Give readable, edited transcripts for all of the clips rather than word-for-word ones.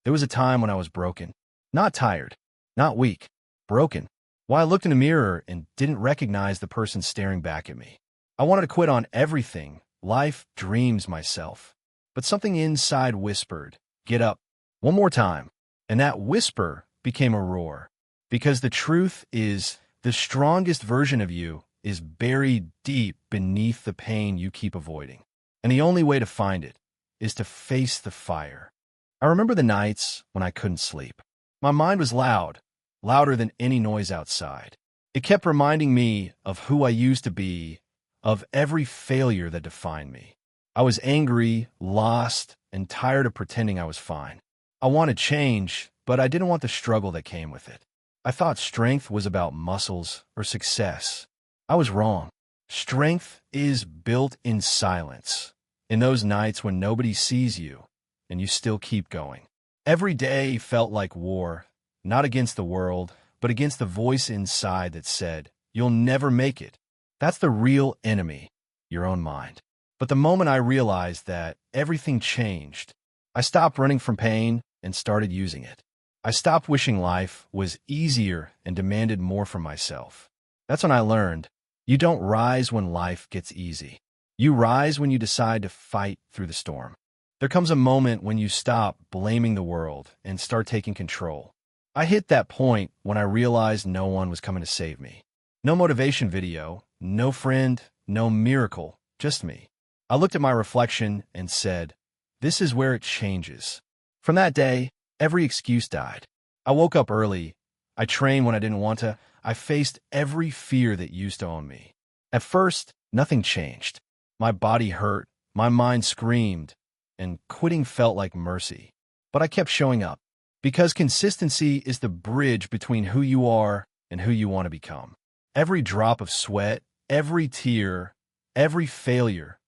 There was a time when I was broken. Not tired, not weak, broken. Why I looked in the mirror and didn't recognize the person staring back at me. I wanted to quit on everything, life, dreams, myself. But something inside whispered, "Get up." One more time. And that whisper became a roar. Because the truth is, the strongest version of you is buried deep beneath the pain you keep avoiding. And the only way to find it is to face the fire. I remember the nights when I couldn't sleep. My mind was loud, louder than any noise outside. It kept reminding me of who I used to be, of every failure that defined me. I was angry, lost, and tired of pretending I was fine. I wanted change, but I didn't want the struggle that came with it. I thought strength was about muscles or success. I was wrong. Strength is built in silence, in those nights when nobody sees you, and you still keep going. Every day felt like war, not against the world, but against the voice inside that said, "You'll never make it." That's the real enemy, your own mind. But the moment I realized that, everything changed. I stopped running from pain and started using it. I stopped wishing life was easier and demanded more from myself. That's when I learned, you don't rise when life gets easy. You rise when you decide to fight through the storm. There comes a moment when you stop blaming the world and start taking control. I hit that point when I realized no one was coming to save me. No motivation video, no friend, no miracle, just me. I looked at my reflection and said, this is where it changes. From that day, every excuse died. I woke up early. I trained when I didn't want to. I faced every fear that used to own me. At first, nothing changed. My body hurt, my mind screamed, and quitting felt like mercy. But I kept showing up, because consistency is the bridge between who you are and who you want to become. Every drop of sweat, every tear, every failure,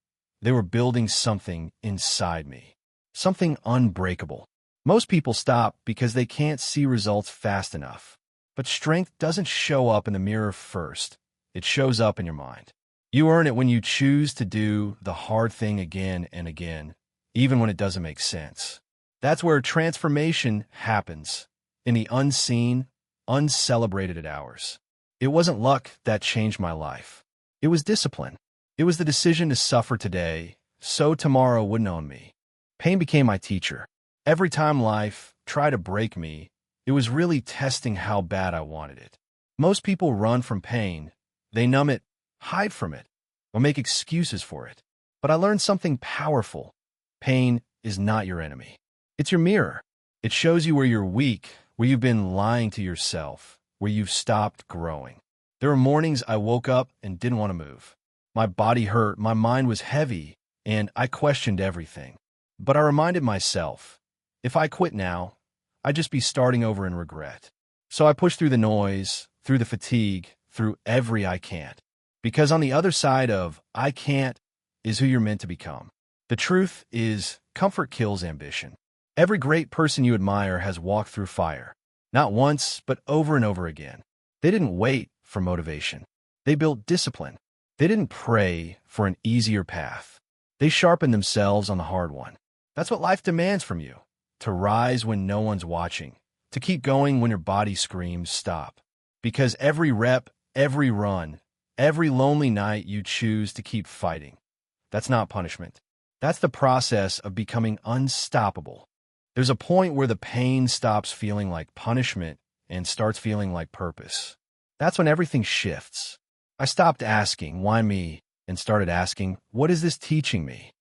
they were building something inside me, something unbreakable. Most people stop because they can't see results fast enough. But strength doesn't show up in the mirror first. It shows up in your mind. You earn it when you choose to do the hard thing again and again, even when it doesn't make sense. That's where transformation happens, in the unseen, uncelebrated hours. It wasn't luck that changed my life. It was discipline. It was the decision to suffer today, so tomorrow wouldn't own me. Pain became my teacher. Every time life tried to break me, it was really testing how bad I wanted it. Most people run from pain. They numb it, hide from it, or make excuses for it. But I learned something powerful. Pain is not your enemy. It's your mirror. It shows you where you're weak, where you've been lying to yourself, where you've stopped growing. There were mornings I woke up and didn't want to move. My body hurt, my mind was heavy, and I questioned everything. But I reminded myself, if I quit now, I'd just be starting over in regret. So I pushed through the noise, through the fatigue, through every I can't. Because on the other side of I can't is who you're meant to become. The truth is, comfort kills ambition. Every great person you admire has walked through fire. Not once, but over and over again. They didn't wait for motivation. They built discipline. They didn't pray for an easier path. They sharpened themselves on the hard one. That's what life demands from you. To rise when no one's watching. To keep going when your body screams stop. Because every rep, every run, every lonely night you choose to keep fighting. That's not punishment. That's the process of becoming unstoppable. There's a point where the pain stops feeling like punishment and starts feeling like purpose. That's when everything shifts. I stopped asking, why me, and started asking, what is this teaching me?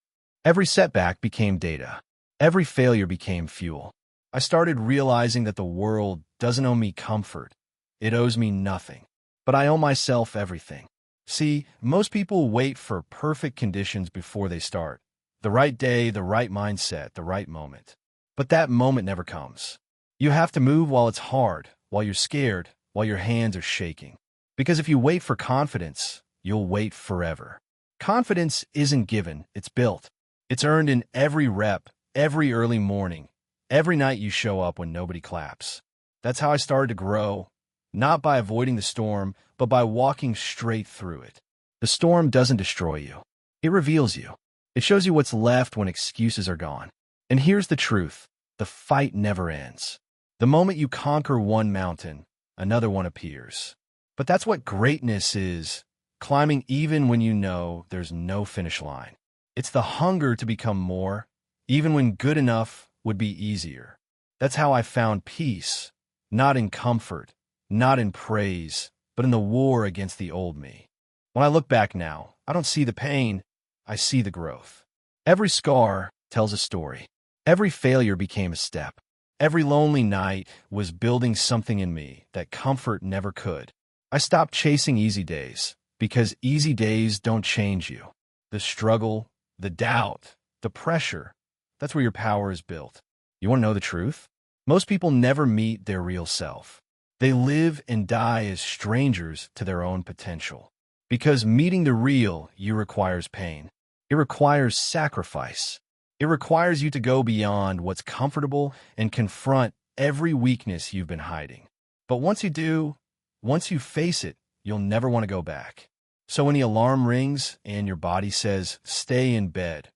Every setback became data. Every failure became fuel. I started realizing that the world doesn't owe me comfort. It owes me nothing. But I owe myself everything. See, most people wait for perfect conditions before they start. The right day, the right mindset, the right moment. But that moment never comes. You have to move while it's hard, while you're scared, while your hands are shaking. Because if you wait for confidence, you'll wait forever. Confidence isn't given, it's built. It's earned in every rep, every early morning, every night you show up when nobody claps. That's how I started to grow, not by avoiding the storm, but by walking straight through it. The storm doesn't destroy you. It reveals you. It shows you what's left when excuses are gone. And here's the truth. The fight never ends. The moment you conquer one mountain, another one appears. But that's what greatness is, climbing even when you know there's no finish line. It's the hunger to become more, even when good enough would be easier. That's how I found peace, not in comfort, not in praise, but in the war against the old me. When I look back now, I don't see the pain, I see the growth. Every scar tells a story. Every failure became a step. Every lonely night was building something in me that comfort never could. I stopped chasing easy days, because easy days don't change you. The struggle, the doubt, the pressure, that's where your power is built. You want to know the truth? Most people never meet their real self. They live and die as strangers to their own potential. Because meeting the real you requires pain. It requires sacrifice. It requires you to go beyond what's comfortable and confront every weakness you've been hiding. But once you do, once you face it, you'll never want to go back. So when the alarm rings and your body says, stay in bed,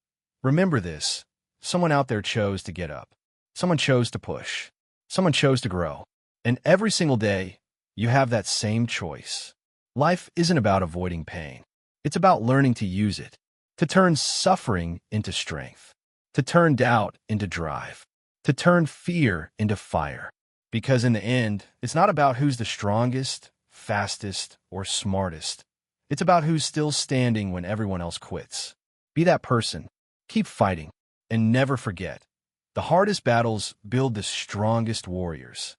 remember this. Someone out there chose to get up. Someone chose to push. Someone chose to grow. And every single day, you have that same choice. Life isn't about avoiding pain. It's about learning to use it, to turn suffering into strength, to turn doubt into drive, to turn fear into fire. Because in the end, it's not about who's the strongest, fastest, or smartest. It's about who's still standing when everyone else quits. Be that person. Keep fighting. And never forget, the hardest battles build the strongest warriors.